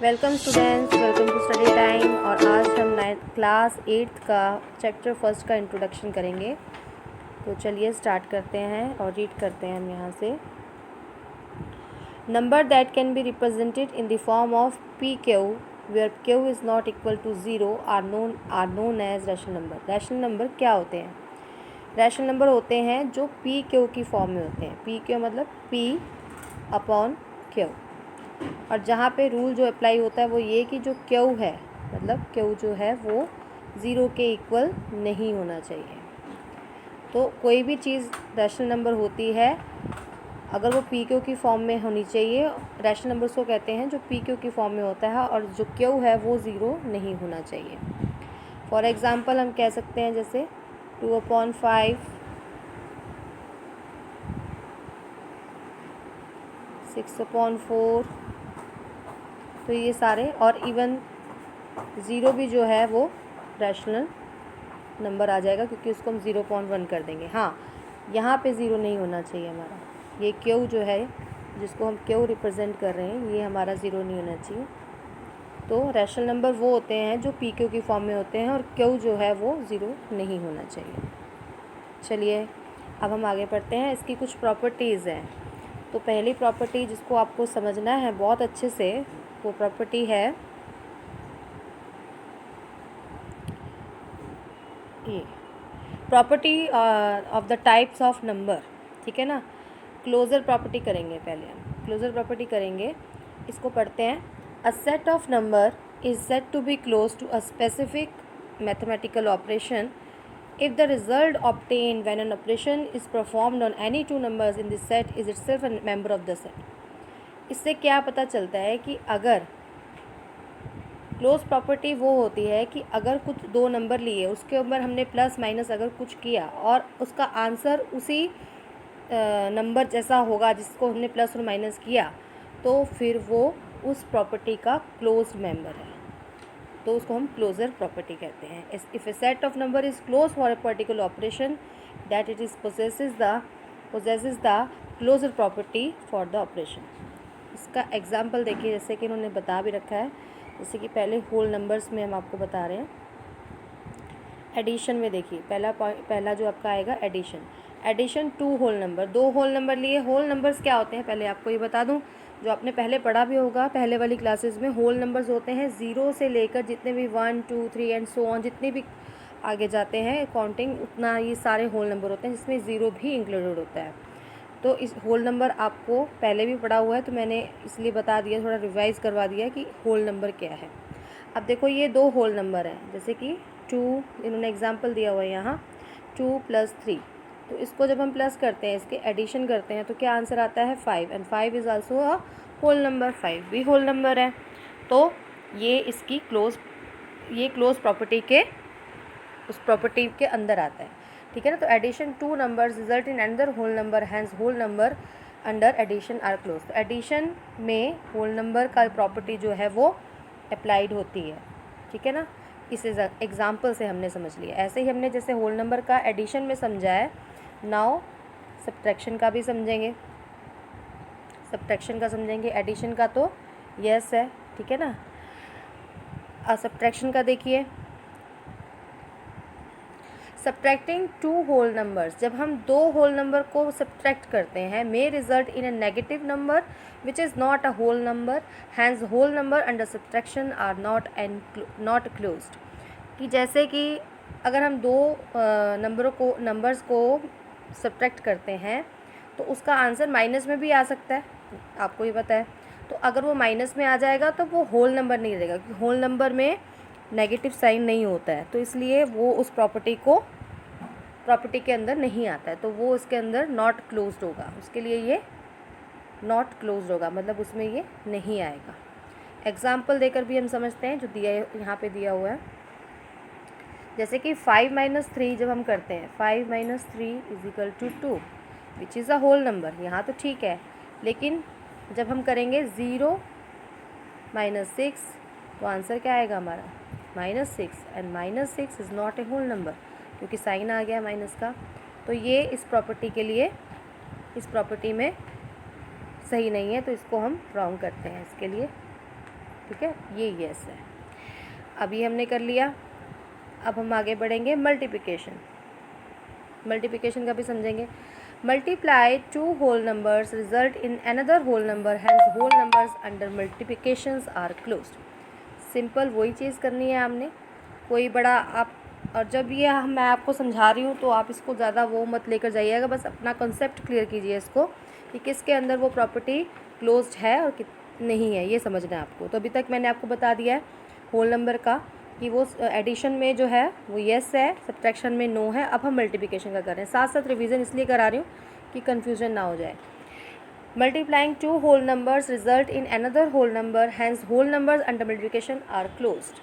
Welcome students, welcome to study time. और आज हम क्लास 8th का चैप्टर फर्स्ट का इंट्रोडक्शन करेंगे। तो चलिए स्टार्ट करते हैं और रीड करते हैं हम यहाँ से। Number that can be represented in the form of p q where q is not equal to zero are known as rational number. Rational number क्या होते हैं? रैशनल नंबर होते हैं जो पी क्यू की फॉर्म में होते हैं। पी क्यू मतलब पी अपॉन क्यू। और जहाँ पे रूल जो अप्लाई होता है वो ये कि जो क्यू है मतलब क्यू जो है वो ज़ीरो के इक्वल नहीं होना चाहिए। तो कोई भी चीज़ रैशनल नंबर होती है अगर वो पी क्यू की फॉर्म में होनी चाहिए। रैशनल नंबर्स को कहते हैं जो पी क्यू की फॉर्म में होता है और जो क्यू है वो ज़ीरो नहीं होना चाहिए। फॉर एग्ज़ाम्पल हम कह सकते हैं जैसे 2/5, 6/4। तो ये सारे और इवन ज़ीरो भी जो है वो रैशनल नंबर आ जाएगा क्योंकि उसको हम 0.1 कर देंगे। हाँ, यहाँ पे ज़ीरो नहीं होना चाहिए हमारा। ये क्यू जो है जिसको हम क्यू रिप्रेजेंट कर रहे हैं ये हमारा ज़ीरो नहीं होना चाहिए। तो रैशनल नंबर वो होते हैं जो पी क्यू की फॉर्म में होते हैं और क्यू जो है वो ज़ीरो नहीं होना चाहिए। चलिए अब हम आगे बढ़ते हैं। इसकी कुछ प्रॉपर्टीज़ हैं। तो पहली प्रॉपर्टी जिसको आपको समझना है बहुत अच्छे से वो प्रॉपर्टी है ये property of the types of number. ठीक है ना। क्लोजर प्रॉपर्टी करेंगे पहले हम। क्लोजर प्रॉपर्टी करेंगे, इसको पढ़ते हैं। A set of number is set to be close to a specific mathematical operation if the result obtained when an operation is performed on any two numbers in this set is itself a member of the set। इससे क्या पता चलता है कि अगर close property वो होती है कि अगर कुछ दो नंबर लिए उसके ऊपर हमने प्लस माइनस अगर कुछ किया और उसका आंसर उसी नंबर जैसा होगा जिसको हमने प्लस और माइनस किया तो फिर वो उस प्रॉपर्टी का क्लोज मेंबर है। तो उसको हम क्लोजर प्रॉपर्टी कहते हैं। If a set of number is close for a particular operation that it is possesses the closure property for the operation. इसका एग्जांपल देखिए, जैसे कि इन्होंने बता भी रखा है। जैसे कि पहले होल नंबर्स में हम आपको बता रहे हैं। एडिशन में देखिए पहला जो आपका आएगा एडिशन टू होल नंबर। दो होल नंबर लिए। होल नंबर्स क्या होते हैं पहले आपको ये बता दूं, जो आपने पहले पढ़ा भी होगा पहले वाली क्लासेस में। होल नंबर्स होते हैं ज़ीरो से लेकर जितने भी 1 2 3 एंड सो ऑन जितने भी आगे जाते हैं काउंटिंग उतना ये सारे होल नंबर होते हैं जिसमें ज़ीरो भी इंक्लूडेड होता है। तो इस होल नंबर आपको पहले भी पढ़ा हुआ है तो मैंने इसलिए बता दिया, थोड़ा रिवाइज़ करवा दिया कि होल नंबर क्या है। अब देखो ये दो होल नंबर हैं जैसे कि 2, इन्होंने एग्जांपल दिया हुआ है यहाँ 2 + 3। तो इसको जब हम प्लस करते हैं इसके एडिशन करते हैं तो क्या आंसर आता है 5 and 5 is also a whole number. 5 भी होल नंबर है। तो ये इसकी क्लोज प्रॉपर्टी के उस प्रॉपर्टी के अंदर आता है। ठीक है ना। तो addition two numbers result in another whole number hence whole number under addition are close. तो एडिशन में होल नंबर का प्रॉपर्टी जो है वो अप्लाइड होती है। ठीक है ना। इस एग्जाम्पल से हमने समझ लिया। ऐसे ही हमने जैसे होल नंबर का एडिशन में समझा है, नाउ सब्ट्रैक्शन का भी समझेंगे। सब्ट्रैक्शन का समझेंगे, एडिशन का तो यस है। ठीक है ना। सब्ट्रैक्शन का देखिए, सब्ट्रैक्टिंग टू होल नंबर्स, जब हम दो होल नंबर को सब्ट्रैक्ट करते हैं may result in a negative number which is not a whole number hence whole number under subtraction are not closed. कि जैसे कि अगर हम दो नंबर्स को सब्ट्रैक्ट करते हैं तो उसका आंसर माइनस में भी आ सकता है, आपको ये पता है। तो अगर वो माइनस में आ जाएगा तो वो होल नंबर नहीं रहेगा क्योंकि होल नंबर में नेगेटिव साइन नहीं होता है, तो इसलिए वो उस प्रॉपर्टी के अंदर नहीं आता है। तो वो उसके अंदर नॉट क्लोज्ड होगा, उसके लिए ये नॉट क्लोज्ड होगा, मतलब उसमें ये नहीं आएगा। एग्जाम्पल देकर भी हम समझते हैं जो दिया यहाँ पे दिया हुआ है। जैसे कि 5 - 3 जब हम करते हैं 5 - 3 = 2 which is a whole number. यहाँ तो ठीक है, लेकिन जब हम करेंगे 0 - 6 तो आंसर क्या आएगा हमारा -6 and -6 is not a whole number क्योंकि साइन आ गया माइनस का। तो ये इस प्रॉपर्टी में सही नहीं है, तो इसको हम रॉन्ग करते हैं। इसके लिए ठीक है, ये येस है। अभी हमने कर लिया, अब हम आगे बढ़ेंगे मल्टीप्लिकेशन। मल्टीप्लिकेशन का भी समझेंगे। Multiply two whole numbers result in another whole number, hence whole numbers under multiplications are closed. Simple वही चीज़ करनी है आपने, कोई बड़ा आप, और जब ये मैं आपको समझा रही हूँ तो आप इसको ज़्यादा वो मत लेकर जाइएगा, बस अपना कॉन्सेप्ट क्लियर कीजिए इसको कि किसके अंदर वो प्रॉपर्टी क्लोज्ड है और नहीं है, ये समझना है आपको। तो अभी तक मैंने आपको बता दिया है होल नंबर का कि वो एडिशन में जो है वो येस है, सब्ट्रैक्शन में नो है। अब हम मल्टीप्लिकेशन का कर रहे हैं, साथ साथ रिवीजन इसलिए करा रही हूँ कि कन्फ्यूजन ना हो जाए। Multiplying two whole numbers result in another whole number, hence whole numbers under multiplication are closed.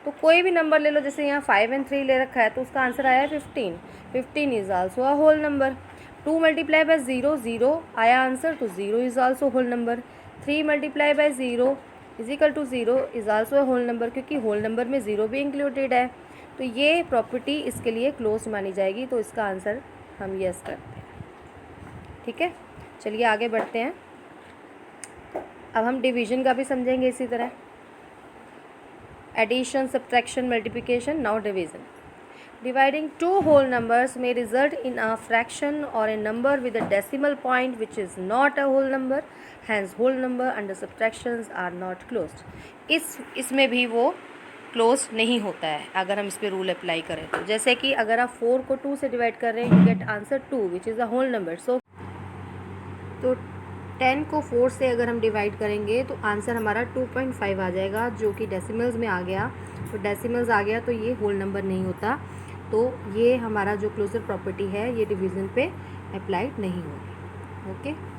तो कोई भी नंबर ले लो, जैसे यहाँ 5 और 3 ले रखा है तो उसका आंसर आया है 15। 15 is also a whole number. 2 multiply by 0, 0 आया आंसर, तो 0 is also whole number. 3 multiply by 0 is equal to 0 is also a whole number, क्योंकि होल नंबर में 0 भी इंक्लूडेड है। तो ये प्रॉपर्टी इसके लिए क्लोज मानी जाएगी, तो इसका आंसर हम यस करते हैं। ठीक है, चलिए आगे बढ़ते हैं। अब हम डिवीजन का भी समझेंगे इसी तरह। Addition, subtraction, multiplication, now division. Dividing two whole numbers may result in a fraction or a number with a decimal point which is not a whole number, hence whole number under subtractions are not closed. इसमें भी वो close नहीं होता है अगर हम इस पर रूल अप्लाई करें तो। जैसे कि अगर आप 4 को 2 से डिवाइड कर रहे हैं, you get answer 2 which is a whole number. So तो 10 को 4 से अगर हम डिवाइड करेंगे तो आंसर हमारा 2.5 आ जाएगा, जो कि डेसिमल्स में आ गया। तो डेसिमल्स आ गया तो ये होल नंबर नहीं होता। तो ये हमारा जो क्लोजर प्रॉपर्टी है ये डिवीज़न पे अप्लाइड नहीं होगी। ओके।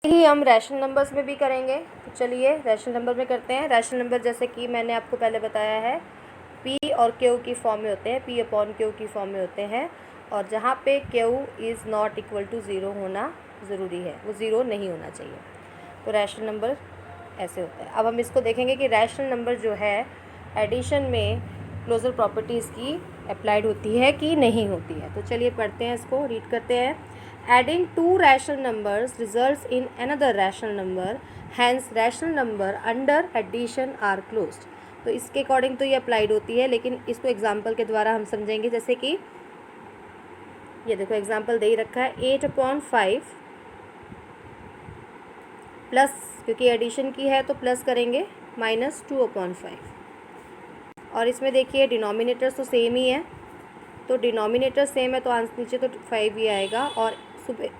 ही हम रैशनल नंबर्स में भी करेंगे। तो चलिए रैशनल नंबर में करते हैं। रैशनल नंबर जैसे कि मैंने आपको पहले बताया है P और Q की फॉर्म में होते हैं, P/Q की फॉर्म में होते हैं, और जहाँ पे Q is not equal to zero होना ज़रूरी है, वो ज़ीरो नहीं होना चाहिए। तो रैशनल नंबर ऐसे होता है। अब हम इसको देखेंगे कि रैशनल नंबर जो है एडिशन में क्लोजर प्रॉपर्टीज़ की अप्लाइड होती है कि नहीं होती है। तो चलिए पढ़ते हैं, इसको रीड करते हैं। Adding two rational numbers results in another rational number, hence rational number under addition are closed. तो इसके अकॉर्डिंग तो ये अप्लाइड होती है, लेकिन इसको एग्जाम्पल के द्वारा हम समझेंगे। जैसे कि ये देखो एग्जाम्पल दे ही रखा है, 8/5 प्लस, क्योंकि एडिशन की है तो प्लस करेंगे, -2/5। और इसमें देखिए डिनोमिनेटर्स तो सेम ही है, तो डिनोमिनेटर सेम है तो आंसर नीचे तो 5 ही आएगा, और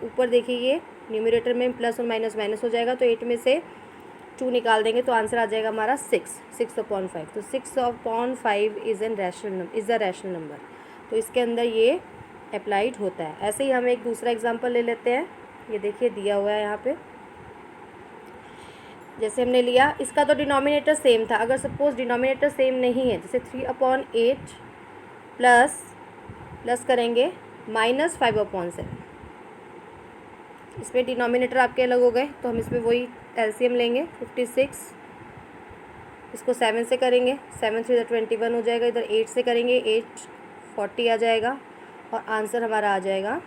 ऊपर देखिए ये न्यूमरेटर में प्लस और माइनस माइनस हो जाएगा, तो 8 में से 2 निकाल देंगे तो आंसर आ जाएगा हमारा 6/5। तो 6/5 इज़ द रैशनल नंबर। तो इसके अंदर ये अप्लाइड होता है। ऐसे ही हम एक दूसरा एग्जांपल ले लेते हैं। ये देखिए दिया हुआ है यहाँ पे, जैसे हमने लिया, इसका तो डिनोमिनेटर सेम था। अगर सपोज डिनोमिनेटर सेम नहीं है, जैसे 3/8 प्लस करेंगे -5/7, इसमें डिनोमिनेटर आपके अलग हो गए, तो हम इसमें वही एलसीएम लेंगे 56, इसको 7 से करेंगे, 7 3 21 हो जाएगा, इधर 8 से करेंगे, 8 40 आ जाएगा, और आंसर हमारा आ जाएगा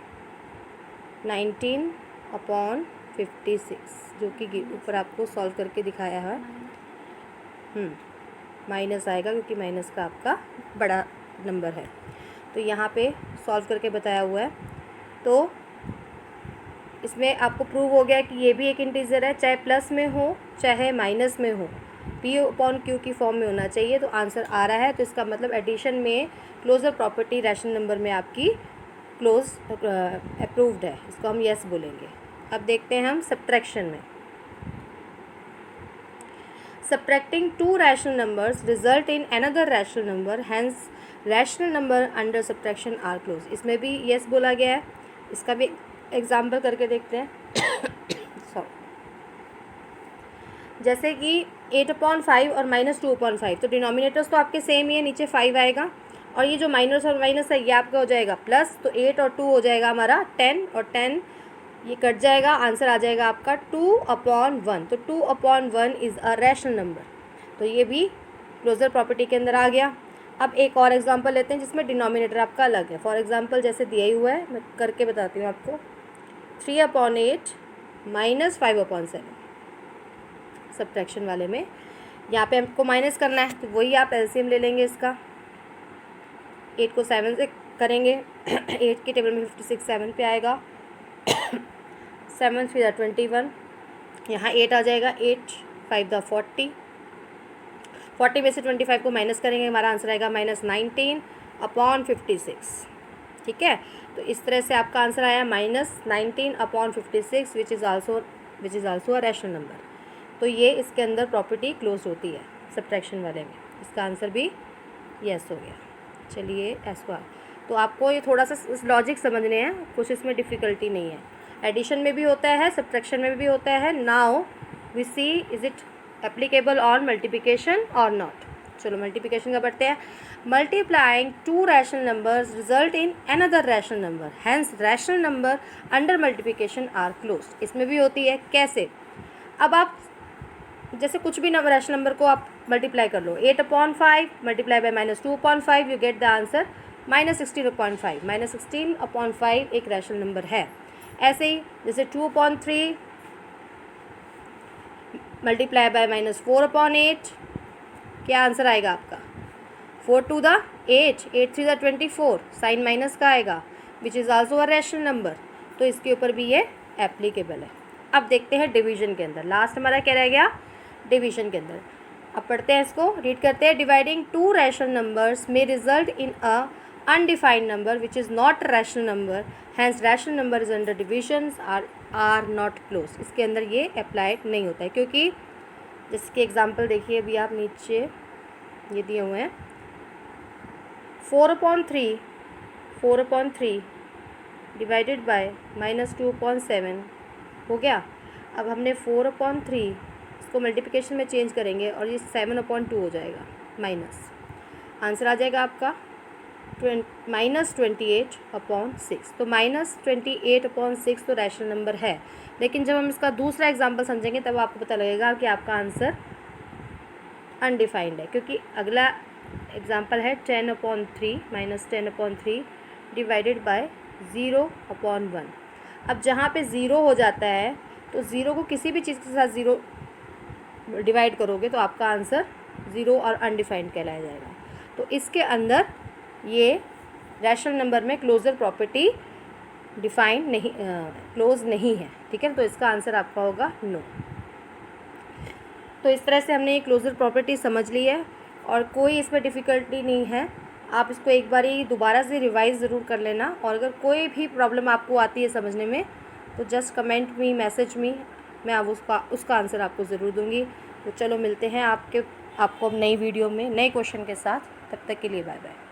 19/56, जो कि ऊपर आपको सॉल्व करके दिखाया है। माइनस आएगा क्योंकि माइनस का आपका बड़ा नंबर है, तो यहाँ पे सॉल्व करके बताया हुआ है। तो इसमें आपको प्रूव हो गया कि ये भी एक इंटीजर है, चाहे प्लस में हो चाहे माइनस में हो, P/Q की फॉर्म में होना चाहिए। तो आंसर आ रहा है, तो इसका मतलब एडिशन में क्लोजर प्रॉपर्टी रैशनल नंबर में आपकी क्लोज अप्रूव्ड है, इसको हम यस बोलेंगे। अब देखते हैं हम सब्ट्रैक्शन में। Subtracting two rational numbers result in another rational number, hence rational number under subtraction are close. इसमें भी यस बोला गया है। इसका भी एग्जाम्पल करके देखते हैं। जैसे कि 8/5 और -2/5, तो डिनोमिनेटर्स तो आपके सेम ही है, नीचे 5 आएगा, और ये जो माइनस और माइनस है ये आपका हो जाएगा प्लस, तो 8 और 2 हो जाएगा हमारा 10, और 10 ये कट जाएगा, आंसर आ जाएगा आपका 2/1। तो 2/1 इज़ अ रैशनल नंबर, तो ये भी क्लोजर प्रॉपर्टी के अंदर आ गया। अब एक और एग्जांपल लेते हैं जिसमें डिनोमिनेटर आपका अलग है। फॉर एग्जांपल जैसे दिया ही हुआ है, मैं करके बताती हूँ आपको। 3/8 -5/7 सब्ट्रैक्शन वाले में यहाँ पे हमको माइनस करना है, तो वही आप एलसीएम ले लेंगे इसका। 8 को 7 से करेंगे, 8 की टेबल में 56 7 पे आएगा, 7 3 21, यहाँ 8 आ जाएगा, 8 5 40, 40 में से 25 को माइनस करेंगे, हमारा आंसर आएगा -19/56। ठीक है, तो इस तरह से आपका आंसर आया -19/56, which is also a rational number. तो ये इसके अंदर प्रॉपर्टी क्लोज होती है सब्ट्रैक्शन वाले में। इसका आंसर भी यस हो गया। चलिए ऐसा, तो आपको ये थोड़ा सा लॉजिक समझने हैं, कुछ इसमें डिफ़िकल्टी नहीं है। एडिशन में भी होता है, सब्ट्रैक्शन में भी होता है। Now we see is it applicable on multiplication और नॉट। चलो मल्टीप्लिकेशन का पढ़ते हैं। Multiplying two rational numbers result in another rational number, hence rational number under multiplication are closed. इसमें भी होती है, कैसे? अब आप जैसे कुछ भी रैशनल नंबर को आप मल्टीप्लाई कर लो, 8/5 multiply by -2/5, you get the answer -16/5। -16/5 एक रैशनल नंबर है। ऐसे ही जैसे 2/3 मल्टीप्लाई बाय -4/8, क्या आंसर आएगा आपका? 4 to the 8, 8 3 the 24, sign minus का आएगा, which is also a rational number. तो इसके ऊपर भी ये एप्लीकेबल है। अब देखते हैं डिवीजन के अंदर, लास्ट हमारा क्या रह गया? डिवीजन के अंदर। अब पढ़ते हैं, इसको रीड करते हैं। Dividing two rational numbers may result in a undefined number which is not rational number, hence rational number is under divisions are not close. इसके अंदर ये अप्लाइड नहीं होता है, क्योंकि जिसके एग्जाम्पल देखिए अभी आप नीचे ये दिए हुए हैं। 4/3 डिवाइडेड बाय -2/7 हो गया। अब हमने 4/3 इसको मल्टीप्लिकेशन में चेंज करेंगे और ये 7/2 हो जाएगा माइनस। आंसर आ जाएगा आपका -28/6। तो -28/6 तो रैशनल नंबर है, लेकिन जब हम इसका दूसरा एग्जांपल समझेंगे तब आपको पता लगेगा कि आपका आंसर अनडिफाइंड है, क्योंकि अगला एग्जांपल है 10/3 -10/3 डिवाइडेड बाय 0/1। अब जहाँ पे ज़ीरो हो जाता है तो ज़ीरो को किसी भी चीज़ के साथ ज़ीरो डिवाइड करोगे तो आपका आंसर ज़ीरो और अनडिफाइंड कहलाया जाएगा। तो इसके अंदर ये रैशनल नंबर में क्लोजर प्रॉपर्टी डिफाइन नहीं, क्लोज नहीं है, ठीक है। तो इसका आंसर आपका होगा नो। तो इस तरह से हमने ये क्लोजर प्रॉपर्टी समझ ली है और कोई इसमें डिफ़िकल्टी नहीं है। आप इसको एक बारी दोबारा से रिवाइज़ ज़रूर कर लेना, और अगर कोई भी प्रॉब्लम आपको आती है समझने में तो just comment me, message me, मैं अब उसका आंसर आपको ज़रूर दूँगी। तो चलो मिलते हैं आपको अब नई वीडियो में नए क्वेश्चन के साथ। तब तक के लिए बाय बाय।